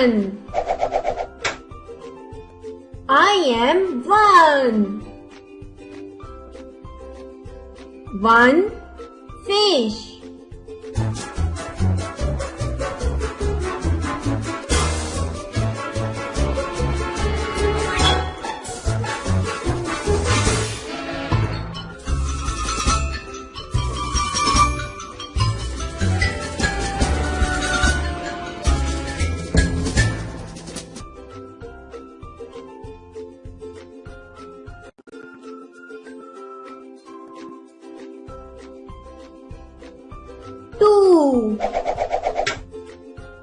one. I am one. One fish. Two.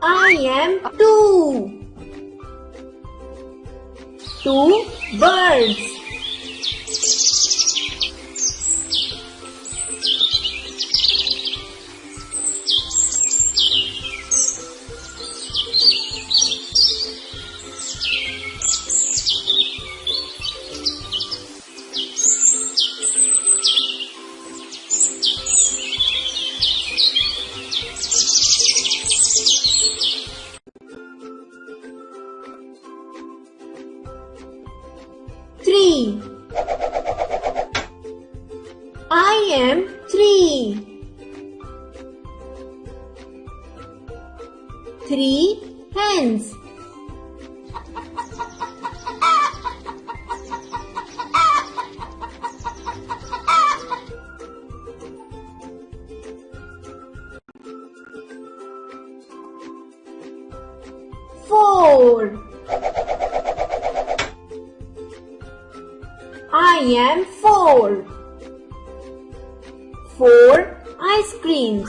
I am two. Two birds. Three. I am three. Three hens. Four. I am four. Four ice creams.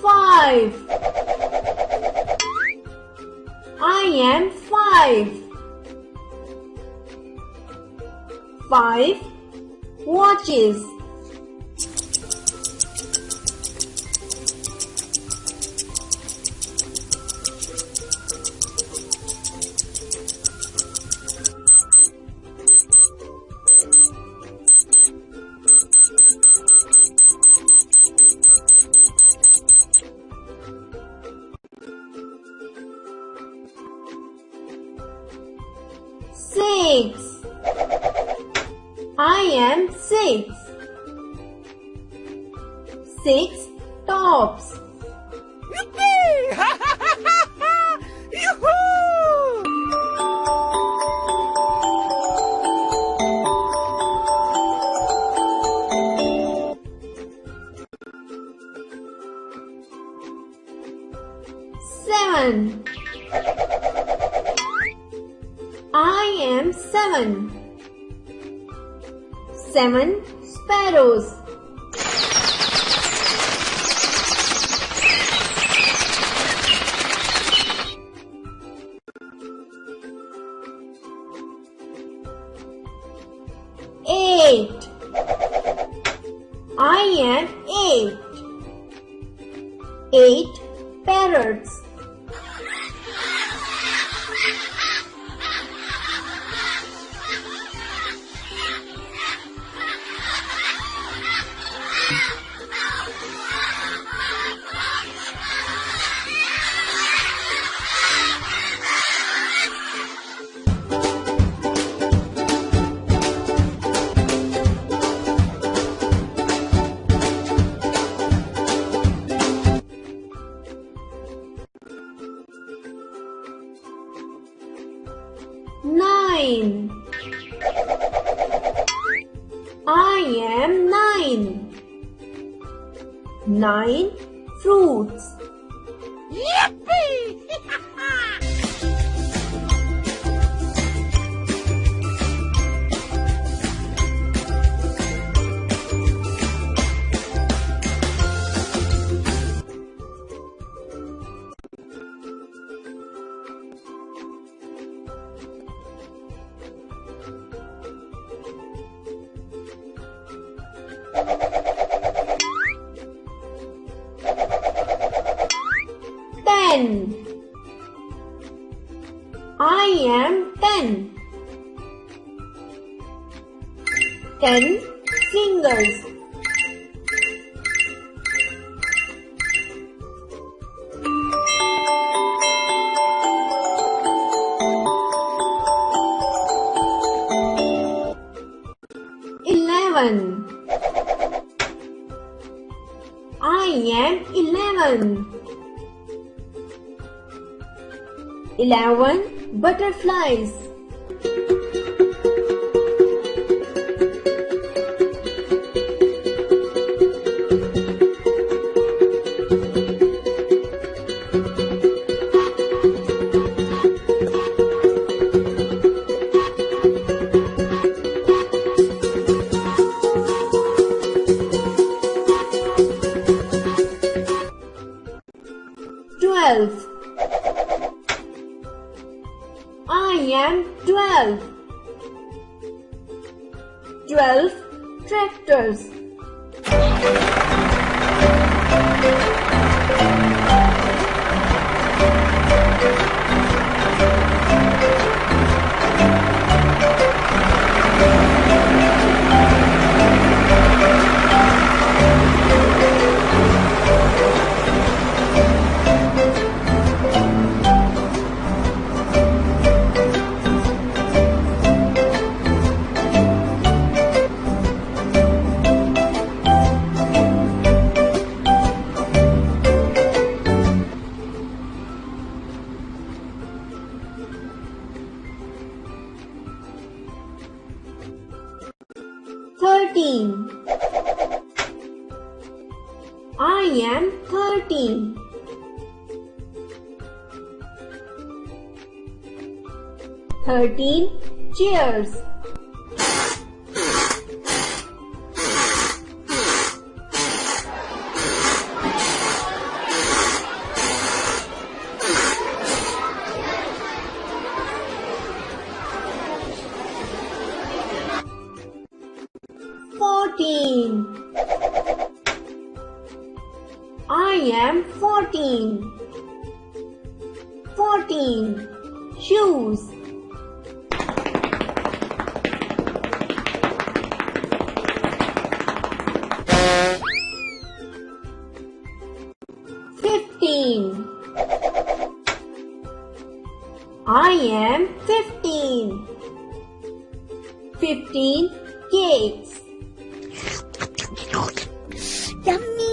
Five. I am five. Five watches. Six. I am six. Six tops. Yippee! Ha ha ha ha ha! Yoo-hoo! Seven. I am seven. Seven sparrows. Eight. I am eight. Eight parrots. Nine. I am nine. Nine fruits. Yippee! 10. 10 fingers. Eleven. I am 11. 11 butterflies. I am 12. 12 tractors. I am 13. 13 chairs. I am 14. 14 shoes. 15. I am 15. 15 cakes. Yummy!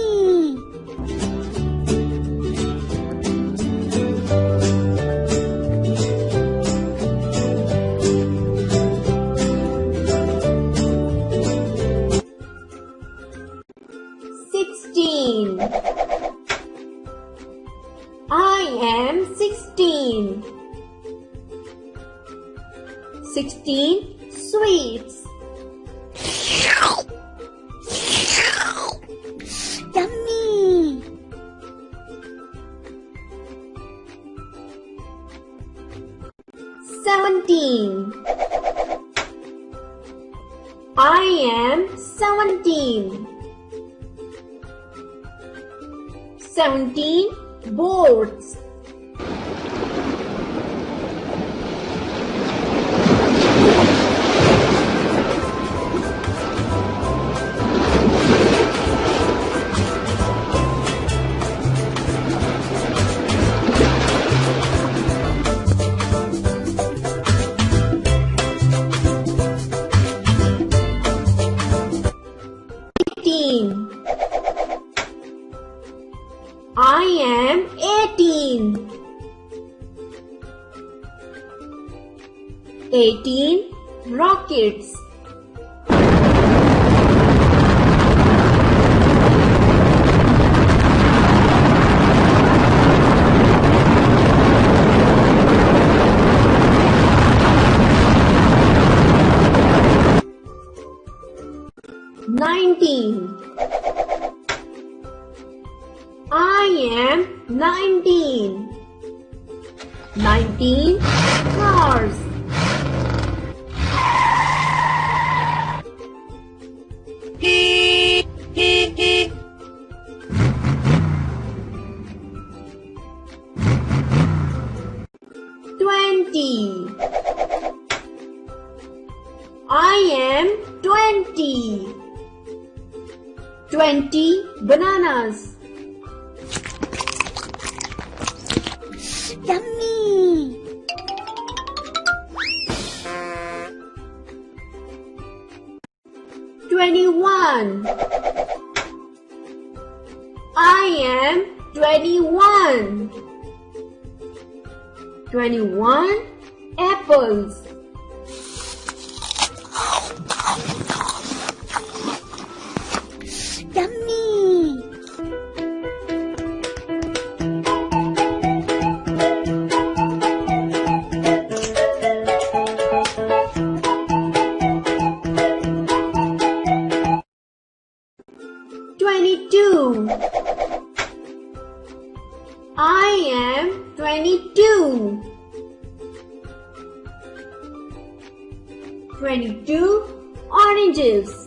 I am 16. 16 sweets. Yummy! 17. I am 17. 17 boards. 18. I am 18. 18 rockets. 19. I am 19. 19 cars. 20. I am 20. 20. 20 bananas. Yummy! 21. I am 21. 21 apples. Yummy! 22. I am 22. 22 oranges.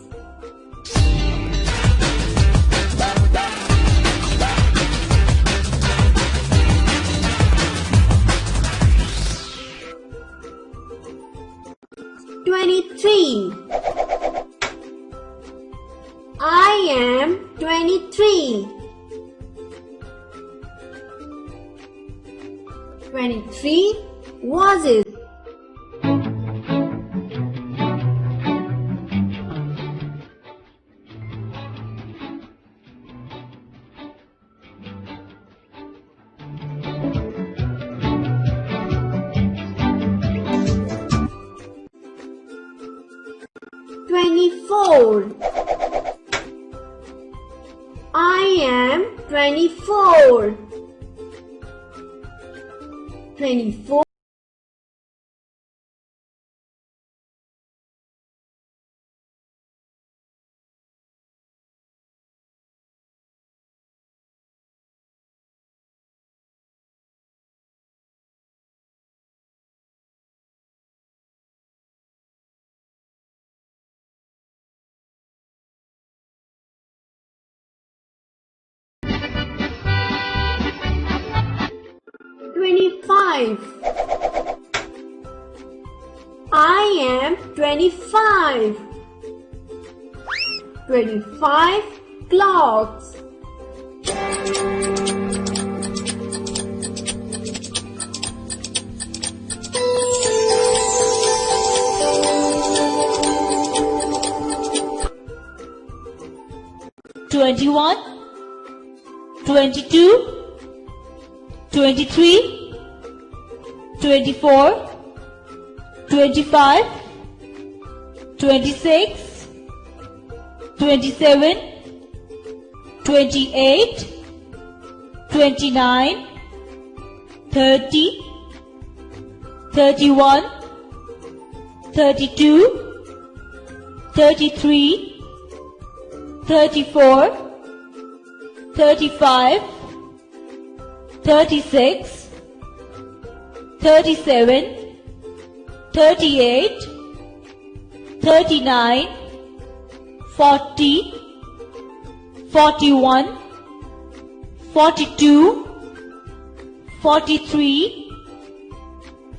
I am 23. 23 vases. I am 24. 24 25. I am 25. 25 clocks. Twenty-one, 22, 23, 24, 25, 26, 27, 28, 29, 30, 31, 32, 33, 34, 35, 36, 37, 38, 39, 40, 41, 42, 43,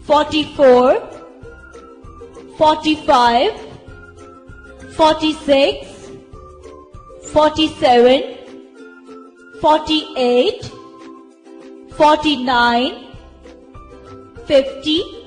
44, 45, 46, 47, 48, 49, 50,